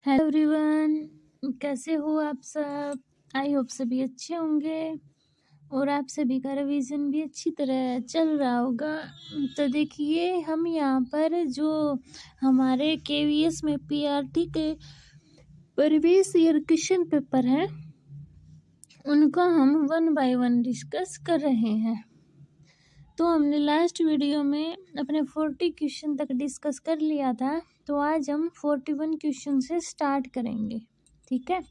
Hello everyone, कैसे हो आप सब। आई होप सभी अच्छे होंगे और आप सभी का रिवीजन भी अच्छी तरह चल रहा होगा। तो देखिए, हम यहाँ पर जो हमारे केवीएस में पीआरटी के प्रीवियस ईयर क्वेश्चन पेपर हैं उनको हम 1 बाय 1 डिस्कस कर रहे हैं। तो हमने लास्ट वीडियो में अपने 40 क्वेश्चन तक डिस्कस कर लिया था, तो आज हम 41 क्वेश्चन से स्टार्ट करेंगे। ठीक है,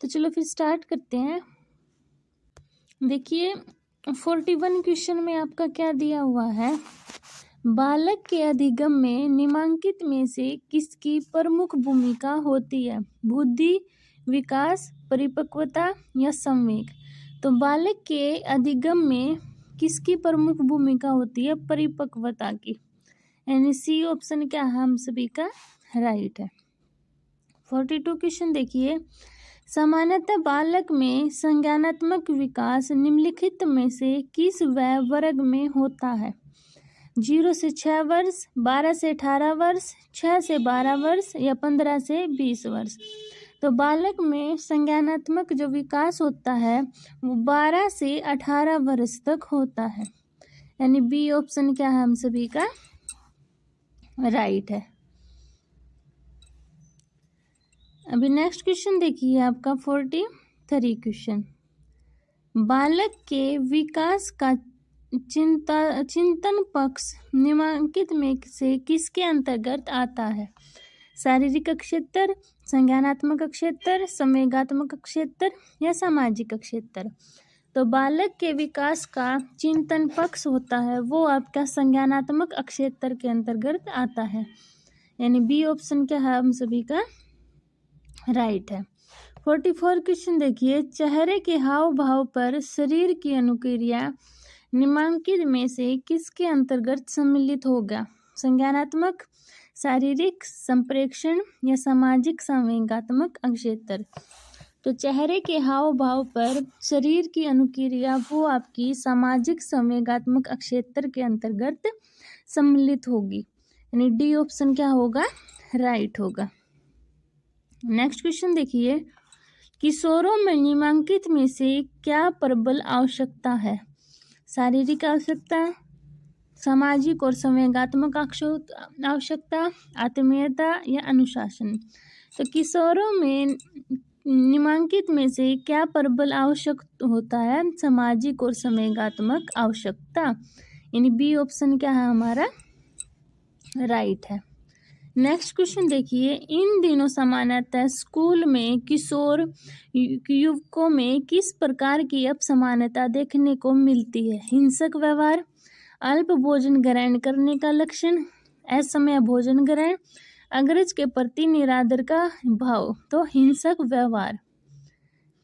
तो चलो फिर स्टार्ट करते हैं। देखिए 41 क्वेश्चन में आपका क्या दिया हुआ है। बालक के अधिगम में निम्नलिखित में से किसकी प्रमुख भूमिका होती है। बुद्धि, विकास, परिपक्वता या संवेग। तो बालक के अधिगम में किसकी प्रमुख भूमिका होती है। परिपक्वता की, यानी सी ऑप्शन क्या है हम सभी का राइट है। 42 क्वेश्चन देखिए, सामान्यतः बालक में संज्ञानात्मक विकास निम्नलिखित में से किस वय वर्ग में होता है। 0 से 6 वर्ष, 12 से 18 वर्ष, 6 से 12 वर्ष या 15 से 20 वर्ष। तो बालक में संज्ञानात्मक जो विकास होता है वो 12 से 18 वर्ष तक होता है, यानी बी ऑप्शन क्या है हम सभी का राइट है। अभी नेक्स्ट क्वेश्चन देखिए आपका 43 क्वेश्चन, बालक के विकास का चिंतन पक्ष निम्नलिखित में से किसके अंतर्गत आता है। शारीरिक क्षेत्र, संज्ञानात्मक क्षेत्र, संवेगात्मक क्षेत्र या सामाजिक क्षेत्र। तो बालक के विकास का चिंतन पक्ष होता है वो आपका संज्ञानात्मक क्षेत्र के अंतर्गत आता है, यानी बी ऑप्शन क्या है हम सभी का राइट है। 44 क्वेश्चन देखिए, चेहरे के हाव भाव पर शरीर की अनुक्रिया निम्नलिखित में से किसके अंतर्गत सम्मिलित होगा। संज्ञानात्मक, शारीरिक, संप्रेक्षण या सामाजिक संवेगात्मक क्षेत्र। तो चेहरे के हाव भाव पर शरीर की अनुक्रिया वो आपकी सामाजिक संवेगात्मक क्षेत्र के अंतर्गत सम्मिलित होगी, यानी डी ऑप्शन क्या होगा राइट होगा। नेक्स्ट क्वेश्चन देखिए, किशोरों में निम्नलिखित में से क्या प्रबल आवश्यकता है। शारीरिक आवश्यकता, सामाजिक और संवेगात्मक आवश्यकता, आत्मीयता या अनुशासन। तो किशोरों में निम्नलिखित में से क्या प्रबल आवश्यक होता है। सामाजिक और संवेगात्मक आवश्यकता, यानी बी ऑप्शन क्या है हमारा राइट है। नेक्स्ट क्वेश्चन देखिए, इन दिनों सामान्यतः स्कूल में किशोर युवकों में किस प्रकार की असमानता देखने को मिलती है। हिंसक व्यवहार, अल्प भोजन ग्रहण करने का लक्षण, असमय भोजन ग्रहण, अग्रज के प्रति निरादर का भाव। तो हिंसक व्यवहार,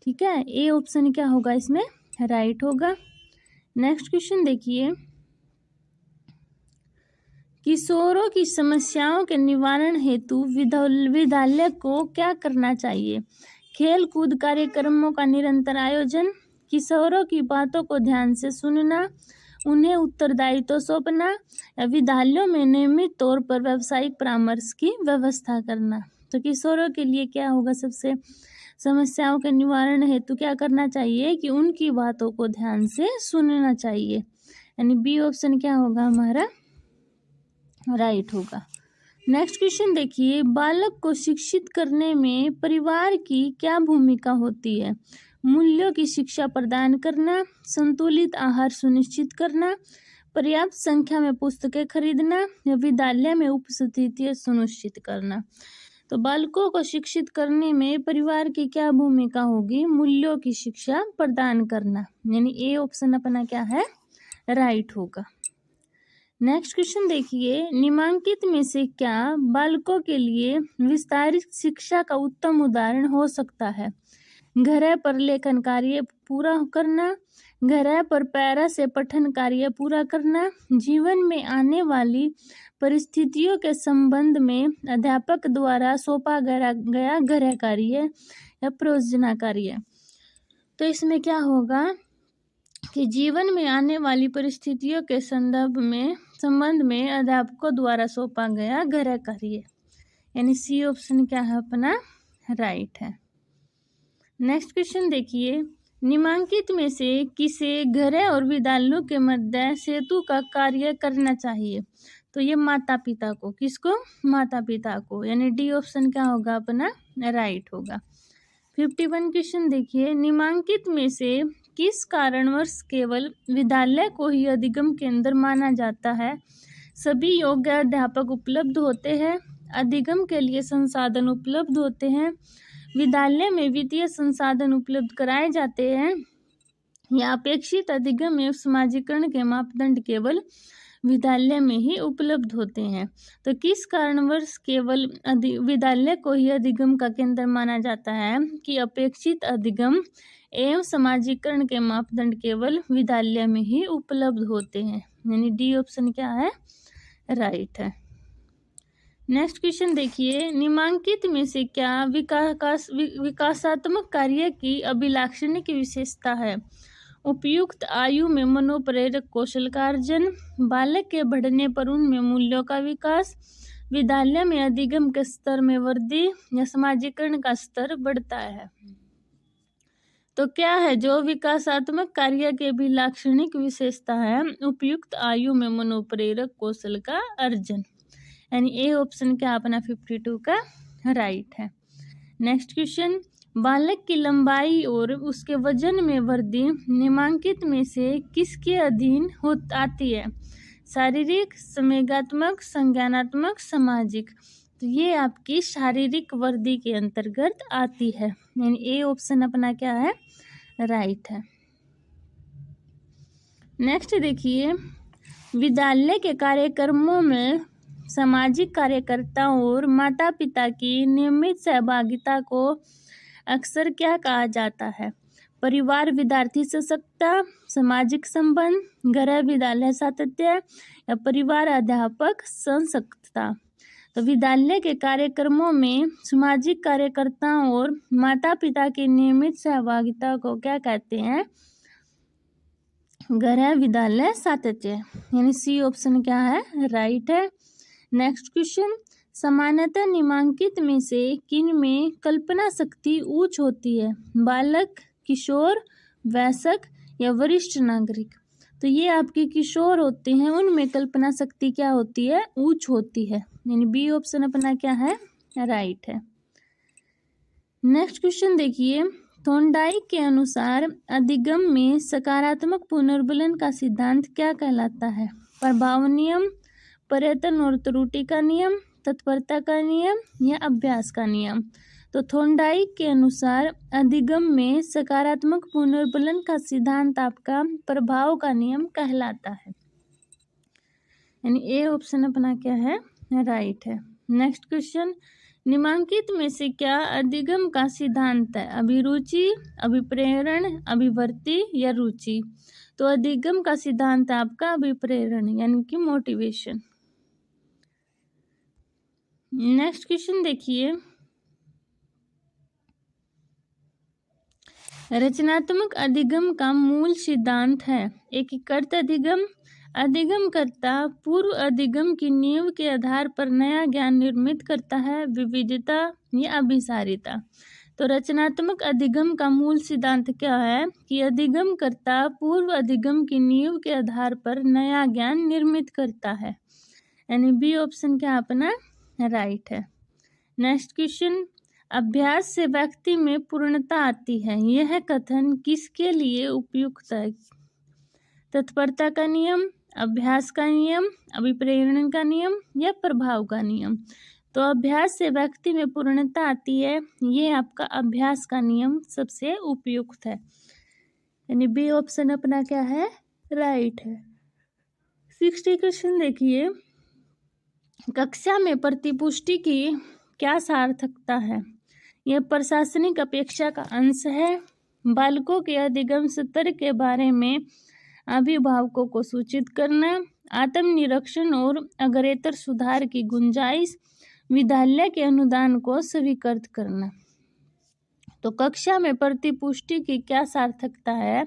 ठीक है, ए ऑप्शन क्या होगा इसमें राइट होगा। नेक्स्ट क्वेश्चन देखिए, किशोरों की समस्याओं के निवारण हेतु विद्यालय को क्या करना चाहिए। खेल कूद कार्यक्रमों का निरंतर आयोजन, किशोरों की बातों को ध्यान से सुनना, उन्हें उत्तरदायित्व सौंपना या विद्यालयों में नियमित तौर पर व्यावसायिक परामर्श की व्यवस्था करना। तो किशोरों के लिए क्या होगा, सबसे समस्याओं के निवारण हेतु क्या करना चाहिए कि उनकी बातों को ध्यान से सुनना चाहिए, यानी बी ऑप्शन क्या होगा हमारा राइट होगा। नेक्स्ट क्वेश्चन देखिए, बालक को शिक्षित करने में परिवार की क्या भूमिका होती है। मूल्यों की शिक्षा प्रदान करना, संतुलित आहार सुनिश्चित करना, पर्याप्त संख्या में पुस्तकें खरीदना या विद्यालय में उपस्थिति सुनिश्चित करना। तो बालकों को शिक्षित करने में परिवार की क्या भूमिका होगी। मूल्यों की शिक्षा प्रदान करना, यानी ए ऑप्शन अपना क्या है राइट होगा। नेक्स्ट क्वेश्चन देखिए, निम्नलिखित में से क्या बालकों के लिए विस्तारित शिक्षा का उत्तम उदाहरण हो सकता है। घर पर लेखन कार्य पूरा करना, घर पर पैरा से पठन कार्य पूरा करना, जीवन में आने वाली परिस्थितियों के संबंध में अध्यापक द्वारा सौंपा गया गृह कार्य या परियोजना कार्य। तो इसमें क्या होगा कि जीवन में आने वाली परिस्थितियों के संबंध में अध्यापकों द्वारा सौंपा गया गृह कार्य, यानी सी ऑप्शन क्या है अपना राइट है। नेक्स्ट क्वेश्चन देखिए, निम्नलिखित में से किसे घर और विद्यालयों के मध्य सेतु का कार्य करना चाहिए? तो ये माता पिता को, किसको? माता पिता को, यानी डी ऑप्शन क्या होगा अपना राइट होगा। 51 क्वेश्चन देखिए, निम्नलिखित में से किस कारणवश केवल विद्यालय को ही अधिगम केंद्र माना जाता है? सभी योग्य अध्यापक उपलब्ध होते हैं, अधिगम के लिए संसाधन उपलब्ध होते हैं, विद्यालय में वित्तीय संसाधन उपलब्ध कराए जाते हैं, या अपेक्षित अधिगम एवं समाजीकरण के मापदंड केवल विद्यालय में ही उपलब्ध होते हैं। तो किस कारणवश केवल विद्यालय को ही अधिगम का केंद्र माना जाता है? कि अपेक्षित अधिगम एवं समाजीकरण के मापदंड केवल विद्यालय में ही उपलब्ध होते हैं, यानी डी ऑप्शन क्या है राइट है। नेक्स्ट क्वेश्चन देखिए, निम्नलिखित में से क्या विकासात्मक कार्य की अभिलाक्षणिक विशेषता है? उपयुक्त आयु में मनोप्रेरक कौशल का अर्जन, बालक के बढ़ने पर उनमें मूल्यों का विकास, विद्यालय में अधिगम के स्तर में वृद्धि, या समाजीकरण का स्तर बढ़ता है। तो क्या है जो विकासात्मक कार्य के भी लाक्षणिक विशेषता है? उपयुक्त आयु में मनोप्रेरक कौशल का अर्जन, यानी ए ऑप्शन क्या अपना 52 का राइट है। नेक्स्ट क्वेश्चन, बालक की लंबाई और उसके वजन में वृद्धि निम्नलिखित में से किसके अधीन आती है? शारीरिक, संवेगात्मक, संज्ञानात्मक, सामाजिक। तो ये आपकी शारीरिक वृद्धि के अंतर्गत आती है, यानी ए ऑप्शन अपना क्या है राइट है। नेक्स्ट देखिए, विद्यालय के कार्यक्रमों में सामाजिक कार्यकर्ताओं और माता पिता की नियमित सहभागिता को अक्सर क्या कहा जाता है? परिवार विद्यार्थी सशक्तता, सामाजिक संबंध, गृह विद्यालय सातत्य, या परिवार अध्यापक संसक्तता। तो विद्यालय के कार्यक्रमों में सामाजिक कार्यकर्ताओं और माता पिता की नियमित सहभागिता को क्या कहते हैं? गृह विद्यालय सातत्य, यानी सी ऑप्शन क्या है राइट है। नेक्स्ट क्वेश्चन, सामान्यतः निम्नलिखित में से किन में कल्पना शक्ति उच्च होती है? बालक, किशोर, वयस्क, या वरिष्ठ नागरिक। तो ये आपके किशोर होते हैं, उनमें कल्पना शक्ति क्या होती है उच्च होती है, यानी बी ऑप्शन अपना क्या है राइट है। नेक्स्ट क्वेश्चन देखिए, थॉर्नडाइक के अनुसार अधिगम में सकारात्मक पुनर्बलन का सिद्धांत क्या कहलाता है? प्रभाव नियम, पर्यटन और त्रुटि का नियम, तत्परता का नियम, या अभ्यास का नियम। तो थॉर्नडाइक के अनुसार अधिगम में सकारात्मक पुनर्बलन का सिद्धांत आपका प्रभाव का नियम कहलाता है, यानी ए ऑप्शन अपना क्या है राइट है। नेक्स्ट क्वेश्चन, निम्नलिखित में से क्या अधिगम का सिद्धांत है? अभिरुचि, अभिप्रेरण, अभिवृत्ति, या रुचि। तो अधिगम का सिद्धांत आपका अभिप्रेरण, यानी कि मोटिवेशन। नेक्स्ट क्वेश्चन देखिए, रचनात्मक अधिगम का मूल सिद्धांत है? एकीकृत अधिगम, अधिगमकर्ता पूर्व अधिगम की नींव के आधार पर नया ज्ञान निर्मित करता है, विविधता, या अभिसारिता। तो रचनात्मक अधिगम का मूल सिद्धांत क्या है? कि अधिगमकर्ता पूर्व अधिगम की नींव के आधार पर नया ज्ञान निर्मित करता है, यानी बी ऑप्शन क्या अपना राइट है। नेक्स्ट क्वेश्चन, अभ्यास से व्यक्ति में पूर्णता आती है, यह कथन किसके लिए उपयुक्त है? तत्परता का नियम, अभ्यास का नियम, अभिप्रेरण का नियम, या प्रभाव का नियम। तो अभ्यास से व्यक्ति में पूर्णता आती है, ये आपका अभ्यास का नियम सबसे उपयुक्त है, यानी बी ऑप्शन अपना क्या है राइट है। 60 क्वेश्चन देखिए, कक्षा में प्रतिपुष्टि की क्या सार्थकता है? यह प्रशासनिक अपेक्षा का अंश है, बालकों के अधिगम स्तर के बारे में अभिभावकों को सूचित करना, आत्मनिरीक्षण और अग्रेतर सुधार की गुंजाइश, विद्यालय के अनुदान को स्वीकृत करना। तो कक्षा में प्रतिपुष्टि की क्या सार्थकता है?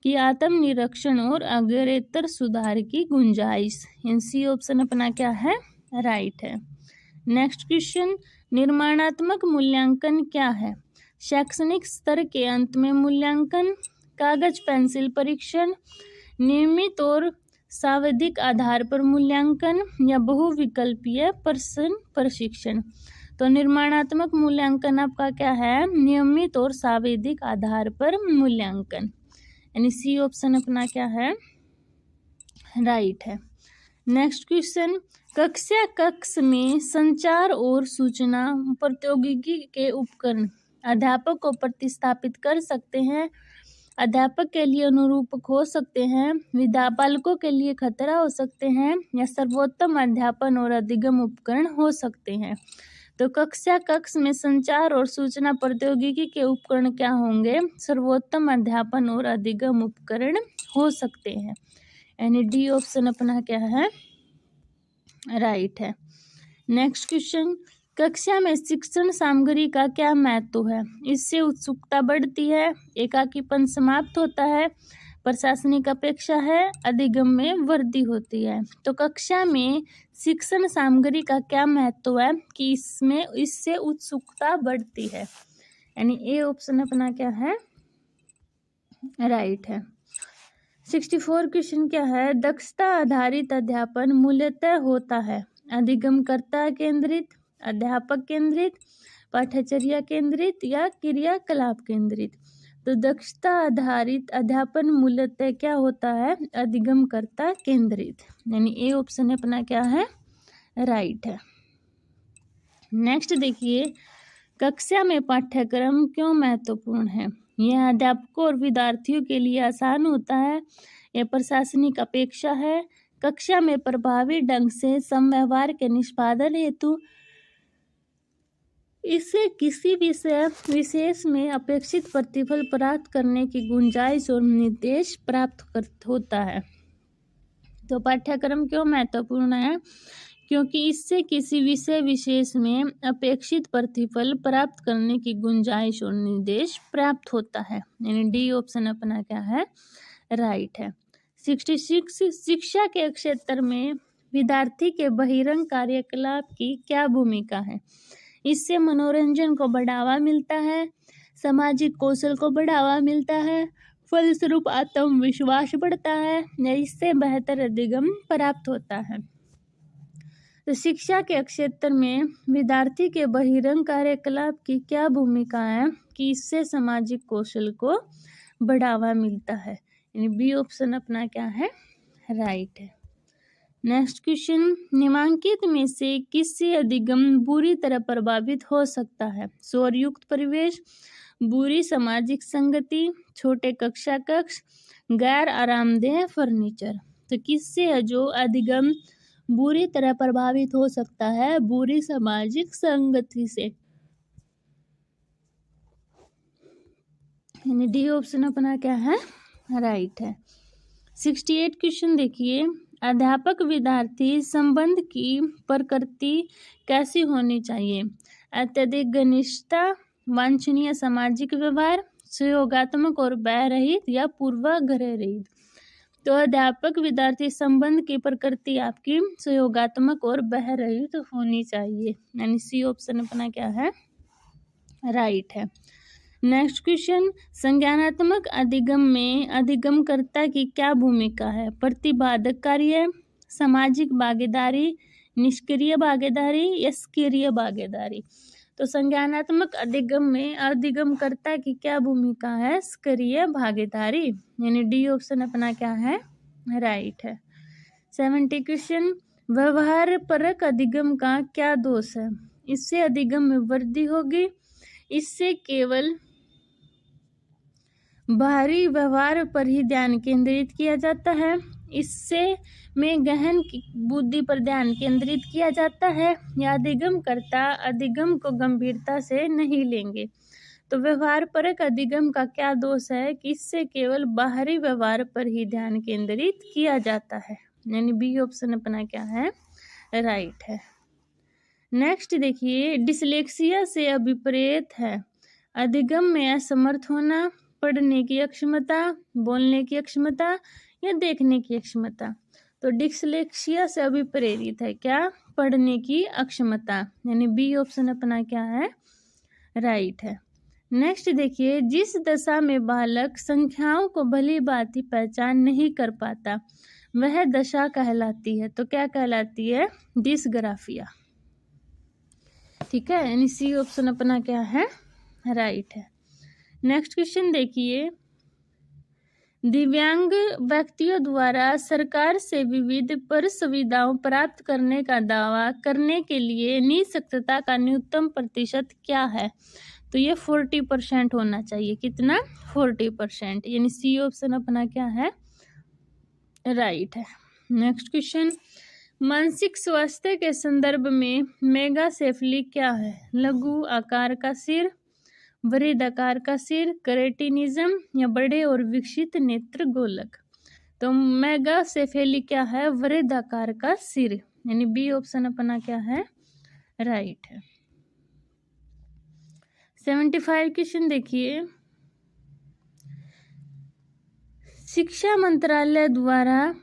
कि आत्मनिरीक्षण और अग्रेतर सुधार की गुंजाइश, सी ऑप्शन अपना क्या है राइट है। नेक्स्ट क्वेश्चन, निर्माणात्मक मूल्यांकन क्या है? शैक्षणिक स्तर के अंत में मूल्यांकन, कागज पेंसिल परीक्षण, नियमित और सावधिक आधार पर मूल्यांकन या बहुविकल्पीय प्रश्न प्रशिक्षण। तो निर्माणात्मक मूल्यांकन आपका क्या है? नियमित और सावधिक आधार पर मूल्यांकन, यानी सी ऑप्शन अपना क्या है? राइट है। नेक्स्ट क्वेश्चन, कक्षा कक्ष में संचार और सूचना प्रौद्योगिकी के उपकरण अध्यापक को प्रतिस्थापित कर सकते हैं, अध्यापक के लिए अनुरूपक हो सकते हैं, विद्यापालकों के लिए खतरा हो सकते हैं, या सर्वोत्तम अध्यापन और अधिगम उपकरण हो सकते हैं। तो कक्षा कक्ष में संचार और सूचना प्रौद्योगिकी के उपकरण क्या होंगे? सर्वोत्तम अध्यापन और अधिगम उपकरण हो सकते हैं, यानी डी ऑप्शन अपना क्या है? राइट है। नेक्स्ट क्वेश्चन, कक्षा में शिक्षण सामग्री का क्या महत्व है? इससे उत्सुकता बढ़ती है, एकाकीपन समाप्त होता है, प्रशासनिक अपेक्षा है, अधिगम में वृद्धि होती है। तो कक्षा में शिक्षण सामग्री का क्या महत्व है कि इससे उत्सुकता बढ़ती है, यानी ए ऑप्शन अपना क्या है? राइट है। 64 क्वेश्चन क्या है? दक्षता आधारित अध्यापन मूलतः होता है अधिगमकर्ता केंद्रित, अध्यापक केंद्रित, पाठ्यचर्या केंद्रित या क्रियाकलाप केंद्रित। तो दक्षता आधारित अध्यापन मूलतः क्या होता है? अधिगमकर्ता केंद्रित, यानी ए ऑप्शन अपना क्या है? राइट है। नेक्स्ट देखिए, कक्षा में पाठ्यक्रम क्यों महत्वपूर्ण है? यह अध्यापकों और विद्यार्थियों के लिए आसान होता है, यह प्रशासनिक अपेक्षा है, कक्षा में प्रभावी ढंग से समव्यवहार के निष्पादन हेतु इससे किसी विषय विशेष में अपेक्षित प्रतिफल प्राप्त करने की गुंजाइश और निर्देश प्राप्त होता है। तो पाठ्यक्रम क्यों महत्वपूर्ण है? क्योंकि इससे किसी विषय विशेष में अपेक्षित प्रतिफल प्राप्त करने की गुंजाइश और निर्देश प्राप्त होता है, यानी डी ऑप्शन अपना क्या है? राइट है। 66 शिक्षा के क्षेत्र में विद्यार्थी के बहिरंग कार्यकलाप की क्या भूमिका है? इससे मनोरंजन को बढ़ावा मिलता है, सामाजिक कौशल को बढ़ावा मिलता है, फलस्वरूप आत्मविश्वास बढ़ता है, या इससे बेहतर अधिगम प्राप्त होता है। तो शिक्षा के क्षेत्र में विद्यार्थी के बहिरंग कार्यकलाप की क्या भूमिका है कि इससे सामाजिक कौशल को बढ़ावा मिलता है, यानी बी ऑप्शन अपना क्या है? राइट है। नेक्स्ट क्वेश्चन, निम्नलिखित में से किससे अधिगम बुरी तरह प्रभावित हो सकता है? शोरयुक्त परिवेश, बुरी सामाजिक संगति, छोटे कक्षा कक्ष, गैर आरामदेह फर्नीचर। तो किससे है जो अधिगम बुरी तरह प्रभावित हो सकता है? बुरी सामाजिक संगति से, यानी डी ऑप्शन अपना क्या है? राइट है। 68 क्वेश्चन देखिए, अध्यापक विद्यार्थी संबंध की प्रकृति कैसी होनी चाहिए? अत्यधिक घनिष्ठता, वांछनीय सामाजिक व्यवहार, सहयोगात्मक और व्यय रहित, या पूर्वाग्रह रहित। तो अध्यापक विद्यार्थी संबंध की प्रकृति आपकी सहयोगात्मक और व्यय रहित होनी चाहिए, यानी सी ऑप्शन अपना क्या है? राइट है। नेक्स्ट क्वेश्चन, संज्ञानात्मक अधिगम में अधिगमकर्ता की क्या भूमिका है? प्रतिपादक कार्य, सामाजिक भागीदारी, निष्क्रिय भागीदारी या सक्रिय भागीदारी। तो संज्ञानात्मक अधिगम में अधिगमकर्ता की क्या भूमिका है? सक्रिय भागीदारी, यानी डी ऑप्शन अपना क्या है? राइट है। 70 क्वेश्चन, व्यवहार परक अधिगम का क्या दोष है? इससे अधिगम में वृद्धि होगी, इससे केवल बाहरी व्यवहार पर ही ध्यान केंद्रित किया जाता है, इससे में गहन बुद्धि पर ध्यान केंद्रित किया जाता है, या अधिगमकर्ता अधिगम को गंभीरता से नहीं लेंगे। तो व्यवहार परक अधिगम का क्या दोष है कि इससे केवल बाहरी व्यवहार पर ही ध्यान केंद्रित किया जाता है, यानी बी ऑप्शन अपना क्या है? राइट है। नेक्स्ट देखिए, डिसलेक्सिया से अभिप्रेत है अधिगम में असमर्थ होना, पढ़ने की अक्षमता, बोलने की अक्षमता, या देखने की अक्षमता। तो डिसलेक्सिया से अभिप्रेरित है क्या? पढ़ने की अक्षमता, यानी बी ऑप्शन अपना क्या है, राइट है। नेक्स्ट देखिए, जिस दशा में बालक संख्याओं को भली भांति पहचान नहीं कर पाता वह दशा कहलाती है। तो क्या कहलाती है, डिसग्राफिया। ठीक है, यानी सी ऑप्शन अपना क्या है, राइट है। नेक्स्ट क्वेश्चन देखिए, दिव्यांग व्यक्तियों द्वारा सरकार से विविध पर सुविधाओं प्राप्त करने का दावा करने के लिए निःशक्तता का न्यूनतम प्रतिशत क्या है। तो ये 40% होना चाहिए। कितना, 40%, यानी सी ऑप्शन अपना क्या है, राइट है। नेक्स्ट क्वेश्चन, मानसिक स्वास्थ्य के संदर्भ में मेगासेफली क्या है। लघु आकार का सिर, वृहद आकार का सिर, क्रेटिनिज्म या बड़े और विकसित नेत्र गोलक। तो मेगासेफेली क्या है, वृहद आकार का सिर, यानी बी ऑप्शन अपना क्या है, राइट है। 75 क्वेश्चन देखिए, शिक्षा मंत्रालय द्वारा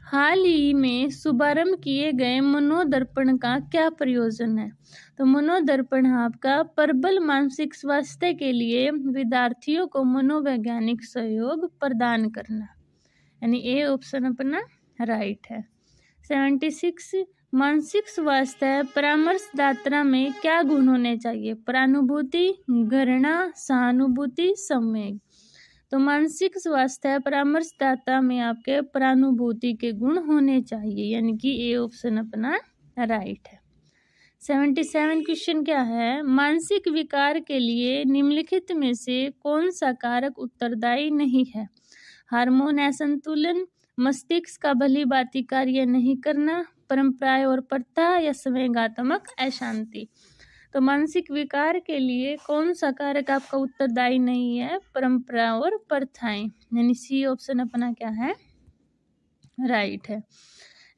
हाल ही में शुभारंभ किए गए मनोदर्पण का क्या प्रयोजन है। तो मनोदर्पण आपका प्रबल मानसिक स्वास्थ्य के लिए विद्यार्थियों को मनोवैज्ञानिक सहयोग प्रदान करना, यानी ए ऑप्शन अपना राइट है। 76, मानसिक स्वास्थ्य परामर्शदाता में क्या गुण होने चाहिए। परानुभूति, घृणा, सहानुभूति, संवेग। तो मानसिक स्वास्थ्य परामर्शदाता में आपके परानुभूति के गुण होने चाहिए, यानी कि ए ऑप्शन अपना राइट है। 77 क्वेश्चन क्या है, मानसिक विकार के लिए निम्नलिखित में से कौन सा कारक उत्तरदायी नहीं है। हार्मोन असंतुलन, मस्तिष्क का भली भांति कार्य नहीं करना, परंपराएं और प्रथा या संवेगात्मक अशांति। तो मानसिक विकार के लिए कौन सा कारक आपका उत्तरदायी नहीं है, परंपरा और प्रथाएं, यानी सी ऑप्शन अपना क्या है, राइट है।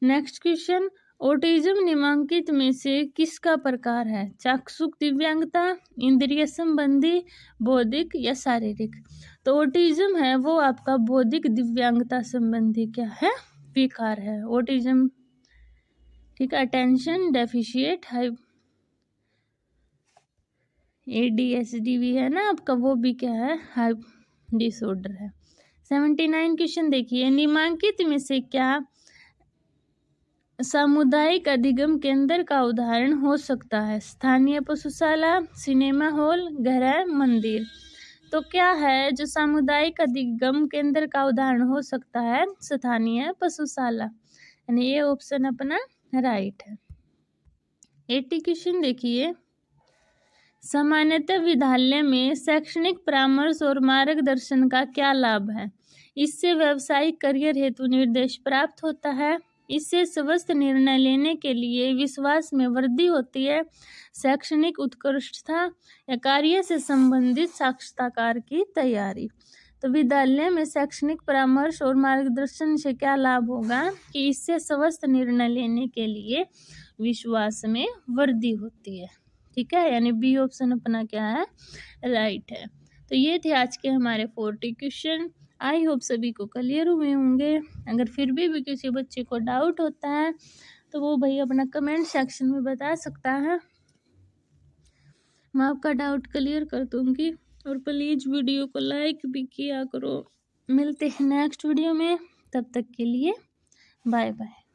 नेक्स्ट क्वेश्चन, ऑटिज्म निम्नलिखित में से किसका प्रकार है। चाक्षुष दिव्यांगता, इंद्रिय संबंधी, बौद्धिक या शारीरिक। तो ऑटिज्म है वो आपका बौद्धिक दिव्यांगता संबंधी क्या है, विकार है ऑटिज्म। ठीक है, अटेंशन डेफिशिएट ADHD भी है ना आपका, वो भी क्या है, हाई डिसऑर्डर है। 79 क्वेश्चन देखिए, निम्नलिखित में से क्या सामुदायिक अधिगम केंद्र का उदाहरण हो सकता है। स्थानीय पशुशाला, सिनेमा हॉल, गृह मंदिर। तो क्या है जो सामुदायिक अधिगम केंद्र का उदाहरण हो सकता है, स्थानीय पशुशाला, यानी ये ऑप्शन अपना राइट है। 80 क्वेश्चन देखिए, सामान्यतः विद्यालय में शैक्षणिक परामर्श और मार्गदर्शन का क्या लाभ है। इससे व्यावसायिक करियर हेतु निर्देश प्राप्त होता है, इससे स्वस्थ निर्णय लेने के लिए विश्वास में वृद्धि होती है, शैक्षणिक उत्कृष्टता या कार्य से संबंधित साक्षात्कार की तैयारी। तो विद्यालय में शैक्षणिक परामर्श और मार्गदर्शन से क्या लाभ होगा कि इससे स्वस्थ निर्णय लेने के लिए विश्वास में वृद्धि होती है। ठीक है, यानी बी ऑप्शन अपना क्या है, राइट है। तो ये थे आज के हमारे 40 क्वेश्चन। आई होप सभी को क्लियर हुए होंगे। अगर फिर भी किसी बच्चे को डाउट होता है तो वो भाई अपना कमेंट सेक्शन में बता सकता है, मैं आपका डाउट क्लियर कर दूंगी। और प्लीज़ वीडियो को लाइक भी किया करो। मिलते हैं नेक्स्ट वीडियो में, तब तक के लिए बाय बाय।